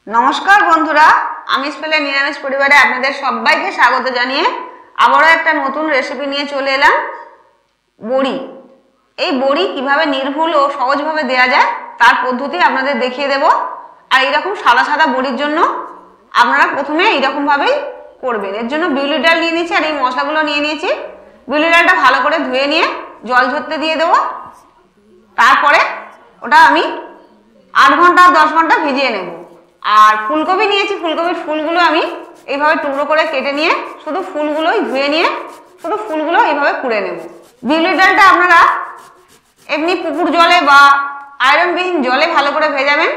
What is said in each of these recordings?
नमस्कार बंधुरा आमिष पेले निरामिष परिवारे आपनादेर सबाइके स्वागत जानिए आबारो एकटा नतून रेसिपि निये चले एलाम। बड़ी এই বড়ি কিভাবে নির্ভুল ও সহজভাবে দেয়া যায় তার পদ্ধতি আপনাদের দেখিয়ে দেব। আর এইরকম সাদা সাদা বড়ির জন্য আপনারা প্রথমে এইরকম ভাবেই করবেন। এর জন্য বিউলি ডাল নিয়ে নিয়েছি আর এই মশলাগুলো নিয়ে নিয়েছি। বিউলি ডালটা ভালো করে ধুয়ে নিয়ে জল ঝরতে দিয়ে দেব। তারপরে ওটা আমি 8 ঘন্টা 10 ঘন্টা ভিজিয়ে নেব। আর ফুলকপি নিয়েছি, ফুলকপির ফুলগুলো আমি এইভাবে টুকরো করে কেটে নিয়ে শুধু ফুলগুলোই ধুয়ে নিয়ে শুধু ফুলগুলো এইভাবে কুড়ে নেব। বিউলি ডালটা আপনারা এমনি পুকুর জলে বা আয়রনবিহীন জলে ভালো করে ভেজাবেন,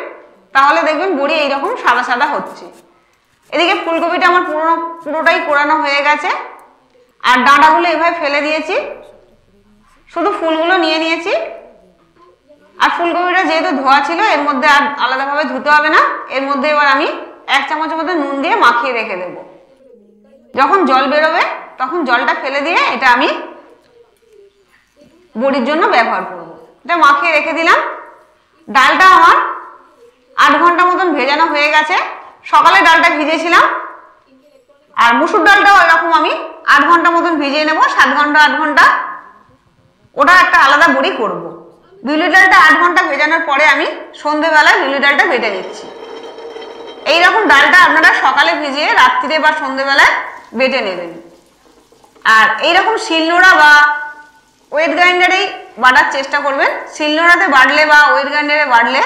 তাহলে দেখবেন বড়ি এইরকম সাদা সাদা হচ্ছে। এদিকে ফুলকপিটা আমার পুরোটাই কোরানো হয়ে গেছে আর ডাঁটাগুলো এইভাবে ফেলে দিয়েছি, শুধু ফুলগুলো নিয়ে নিয়েছি। আর ফুলকপিটা যেহেতু ধোয়া ছিল এর মধ্যে আর আলাদাভাবে ধুতে হবে না। এর মধ্যে এবার আমি 1 চামচের মতো নুন দিয়ে মাখিয়ে রেখে দেব। যখন জল বেরোবে তখন জলটা ফেলে দিয়ে এটা আমি বড়ির জন্য ব্যবহার করব। এটা মাখিয়ে রেখে দিলাম। ডালটা আমার 8 ঘন্টা মতন ভেজানো হয়ে গেছে। সকালে ডালটা ভিজেছিলাম আর মুসুর ডালটাও এরকম আমি 8 ঘন্টা মতন ভিজিয়ে নেব। 7 ঘন্টা 8 ঘন্টা ওটা একটা আলাদা বড়ি করব। বিউলি ডালটা 8 ঘন্টা ভেজানোর পরে আমি সন্ধ্যেবেলায় বিউলি ডালটা বেটে নিচ্ছি। এইরকম ডালটা আপনারা সকালে ভিজিয়ে রাত্রিরে বা সন্ধ্যেবেলায় বেটে নেবেন। আর এইরকম শিলনোড়া বা ওয়েট গ্রাইন্ডারেই বাটার চেষ্টা করবেন। শিলনোড়াতে বাটলে বা ওয়েট গ্রাইন্ডারে বাটলে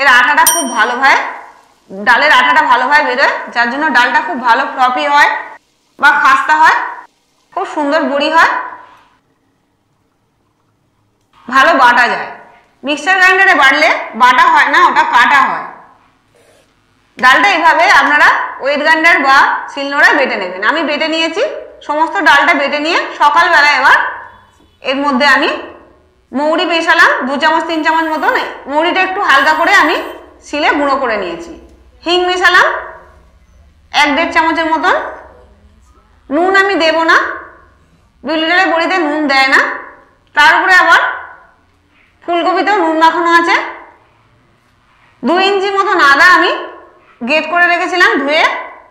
এর আঠাটা খুব ভালো হয়, ডালের আঠাটা ভালোভাবে বেরোয়, যার জন্য ডালটা খুব ভালো ফ্লপি হয় বা খাস্তা হয়, খুব সুন্দর বড়ি হয়, ভালো বাটা যায়। মিক্সার গ্রাইন্ডারে বাটলে বাটা হয় না, ওটা কাটা হয়। ডালটা এইভাবে আপনারা ওয়েট গ্রাইন্ডার বা শিলনোড়ায় বেটে নেবেন। আমি বেটে নিয়েছি, সমস্ত ডালটা বেটে নিয়ে সকালবেলা এবার এর মধ্যে আমি মৌরি মেশালাম 2 চামচ 3 চামচ মতন। মৌরিটা একটু হালকা করে আমি শিলে গুঁড়ো করে নিয়েছি। হিং মেশালাম 1-1.5 চামচের মতন। নুন আমি দেব না, বিউলি ডালের বড়িতে নুন দেয় না। তার উপরে আবার ফুলকপিতেও নুন মাখানো আছে। 2 ইঞ্চি মতন আদা আমি গ্রেট করে রেখেছিলাম, ধুয়ে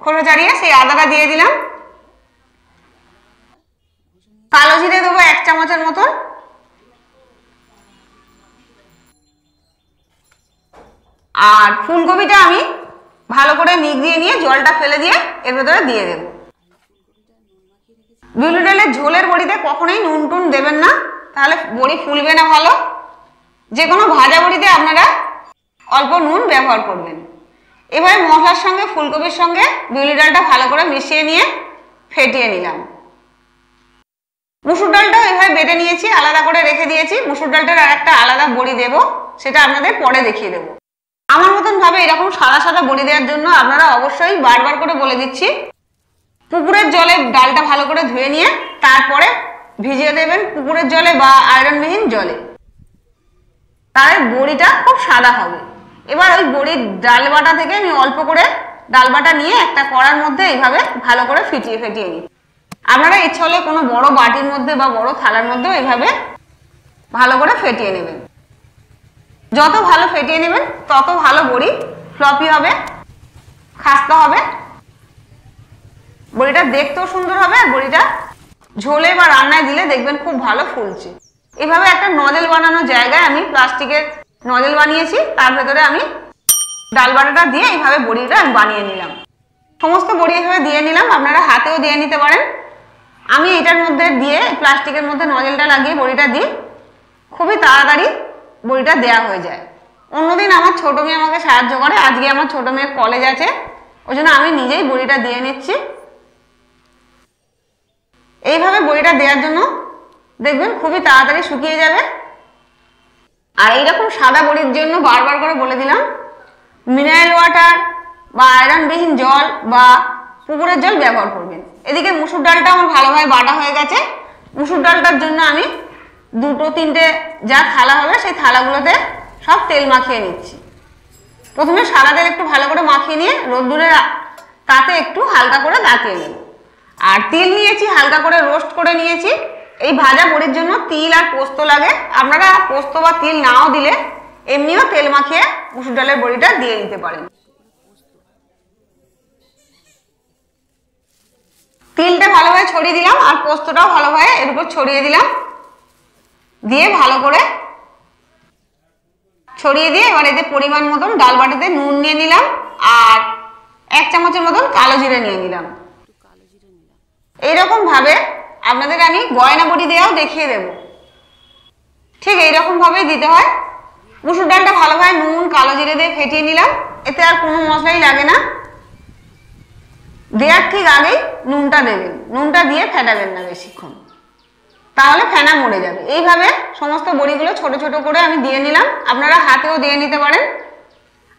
খোসা ছাড়িয়ে সেই আদাটা দিয়ে দিলাম। কালো জিরে দেবো 1 চামচের মতন। আর ফুলকপিটা আমি ভালো করে নিগড়িয়ে নিয়ে জলটা ফেলে দিয়ে এর ভেতরে দিয়ে দেব। বিউলি ডালের ঝোলের বড়িতে কখনোই নুন টুন দেবেন না, তাহলে বড়ি ফুলবে না ভালো। যে কোনো ভাজা বড়িতে আপনারা অল্প নুন ব্যবহার করবেন। এবারে মশলার সঙ্গে ফুলকপির সঙ্গে বিউলি ডালটা ভালো করে মিশিয়ে নিয়ে ফেটিয়ে নিলাম। মুসুর ডালটাও এভাবে বেটে নিয়েছি, আলাদা করে রেখে দিয়েছি। মুসুর ডালটার আর একটা আলাদা বড়ি দেব, সেটা আপনাদের পরে দেখিয়ে দেব। আমার মতন ভাবে এরকম সাদা সাদা বড়ি দেওয়ার জন্য আপনারা অবশ্যই বারবার করে বলে দিচ্ছি, পুকুরের জলে ডালটা ভালো করে ধুয়ে নিয়ে তারপরে ভিজিয়ে দেবেন পুকুরের জলে বা আয়রনবিহীন জলে, তাহলে বড়িটা খুব সাদা হবে। এবার ওই বড়ির ডাল বাটা থেকে আমি অল্প করে ডাল বাটা নিয়ে একটা কড়ার মধ্যে এইভাবে ভালো করে ফেটিয়ে নিই। আপনারা ইচ্ছে হলে কোনো বড় বাটির মধ্যে বা বড় থালার মধ্যেও এইভাবে ভালো করে ফেটিয়ে নেবেন। যত ভালো ফেটিয়ে নেবেন তত ভালো বড়ি ফ্লপি হবে, খাস্তা হবে, বড়িটা দেখতেও সুন্দর হবে। আর বড়িটা ঝোলে বা রান্নায় দিলে দেখবেন খুব ভালো ফুলছে। এভাবে একটা নজেল বানানোর জায়গায় আমি প্লাস্টিকের নজেল বানিয়েছি, তার ভেতরে আমি ডাল বাটাটা দিয়ে এইভাবে বড়িটা আমি বানিয়ে নিলাম। সমস্ত বড়ি এইভাবে দিয়ে নিলাম, আপনারা হাতেও দিয়ে নিতে পারেন। আমি এটার মধ্যে দিয়ে প্লাস্টিকের মধ্যে নজেলটা লাগিয়ে বড়িটা দিই, খুবই তাড়াতাড়ি বড়িটা দেয়া হয়ে যায়। অন্যদিন আমার ছোট মেয়ে আমাকে সাহায্য করে, আজকে আমার ছোট মেয়ের কলেজ আছে, ওই জন্য আমি নিজেই বড়িটা দিয়ে নিচ্ছি। এইভাবে বড়িটা দেওয়ার জন্য দেখবেন খুবই তাড়াতাড়ি শুকিয়ে যাবে। আর এইরকম সাদা বড়ির জন্য বারবার করে বলে দিলাম, মিনারেল ওয়াটার বা আয়রনবিহীন জল বা পুকুরের জল ব্যবহার করবেন। এদিকে মুসুর ডালটা আমার ভালোভাবে বাটা হয়ে গেছে। মুসুর ডালটার জন্য আমি 2-3টে যা থালা হবে সেই থালাগুলোতে সব তেল মাখিয়ে নিচ্ছি। প্রথমে সাদা তেল একটু ভালো করে মাখিয়ে নিয়ে রোদ্দুরে তাতে একটু হালকা করে দাঁতিয়ে নেব। আর তিল নিয়েছি, হালকা করে রোস্ট করে নিয়েছি। এই ভাজা বড়ির জন্য তিল আর পোস্ত লাগে, আপনারা পোস্ত বা তিল নাও দিলে এমনিও তেল মাখিয়ে মুসুর ডালের বড়িটা দিয়ে দিতে পারেন। ছড়িয়ে দিলাম আর পোস্তটাও ভালোভাবে এর উপর ছড়িয়ে দিলাম, দিয়ে ভালো করে ছড়িয়ে দিয়ে এবার এতে পরিমাণ মতন ডাল বাটাতে নুন নিয়ে নিলাম আর 1 চামচের মতন কালো জিরে নিয়ে নিলাম। এইরকম ভাবে আপনাদের আমি গয়না বড়ি দেওয়াও দেখিয়ে দেব, ঠিক এইরকম ভাবেই দিতে হয়। মুসুর ডালটা ভালোভাবে নুন কালো জিরে দিয়ে ফেটিয়ে নিলাম, এতে আর কোনো মশলাই লাগে না। দেওয়ার ঠিক আগেই নুনটা দেবেন, নুনটা দিয়ে ফেটাবেন না বেশিক্ষণ, তাহলে ফেনা মরে যাবে। এইভাবে সমস্ত বড়িগুলো ছোট ছোট করে আমি দিয়ে নিলাম, আপনারা হাতেও দিয়ে নিতে পারেন।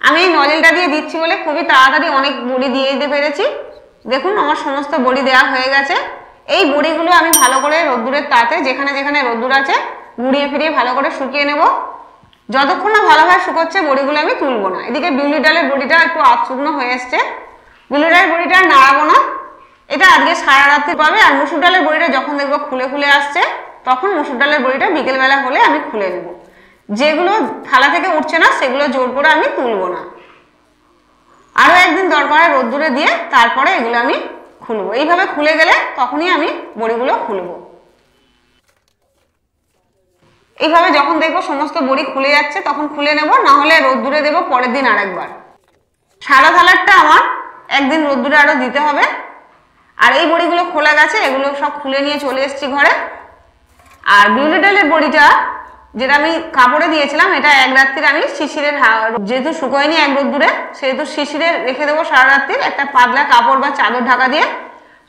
আমি এই নজলটা দিয়ে দিচ্ছি বলে খুবই তাড়াতাড়ি অনেক বড়ি দিয়ে দিতে পেরেছি। দেখুন আমার সমস্ত বড়ি দেওয়া হয়ে গেছে। এই বড়িগুলো আমি ভালো করে রোদ্দুরের তাতে যেখানে যেখানে রোদ্দুর আছে ঘুরিয়ে ফিরিয়ে ভালো করে শুকিয়ে নেব। যতক্ষণ না ভালোভাবে শুকোচ্ছে বড়িগুলো আমি তুলবো না। এদিকে বিউলি ডালের বড়িটা একটু শুকনো হয়ে এসছে, বিউলি ডালের বড়িটা নাড়াবো না, এটা আজকে সারা রাত্রি পাবে। আর মুসুর ডালের বড়িটা যখন দেখবো খুলে খুলে আসছে তখন মুসুর ডালের বড়িটা বিকেলবেলা হলে আমি খুলে নেব। যেগুলো থালা থেকে উঠছে না সেগুলো জোর করে আমি তুলবো না, আরো একদিন দরকার রোদ্দুরে দিয়ে তারপরে এগুলো আমি খুলবো। এইভাবে খুলে গেলে তখনই আমি বড়িগুলো খুলবো। এইভাবে যখন দেখবো সমস্ত বড়ি খুলে যাচ্ছে তখন খুলে নেব, না হলে রোদ্দুরে দেবো পরের দিন আরেকবার। সারা থালারটা আমার একদিন রোদ্দুরে আরো দিতে হবে। আর এই বড়িগুলো খোলা গেছে, এগুলো সব খুলে নিয়ে চলে এসেছি ঘরে। আর বিউলি ডালের বড়িটা যেটা আমি কাপড়ে দিয়েছিলাম, এটা এক রাত্রির আমি শিশিরের, যেহেতু শুকোয়নি এক রোদ্দুরে সেহেতু শিশিরে রেখে দেবো সারা রাত্রির একটা পাতলা কাপড় বা চাদর ঢাকা দিয়ে।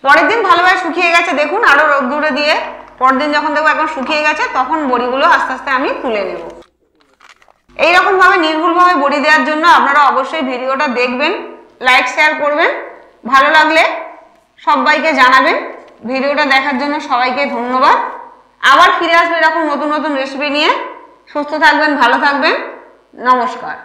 পরের দিন ভালোভাবে শুকিয়ে গেছে, দেখুন আরো রোদ্দুরে দিয়ে পরের দিন যখন দেখবো এখন শুকিয়ে গেছে তখন বড়িগুলো আস্তে আস্তে আমি তুলে নেব। এইরকম ভাবে নির্ভুলভাবে বড়ি দেওয়ার জন্য আপনারা অবশ্যই ভিডিওটা দেখবেন, লাইক শেয়ার করবেন, ভালো লাগলে সবাইকে জানাবেন। ভিডিওটা দেখার জন্য সবাইকে ধন্যবাদ। আবার ফিরে আসবে এরকম নতুন নতুন রেসিপি নিয়ে। সুস্থ থাকবেন, ভালো থাকবেন, নমস্কার।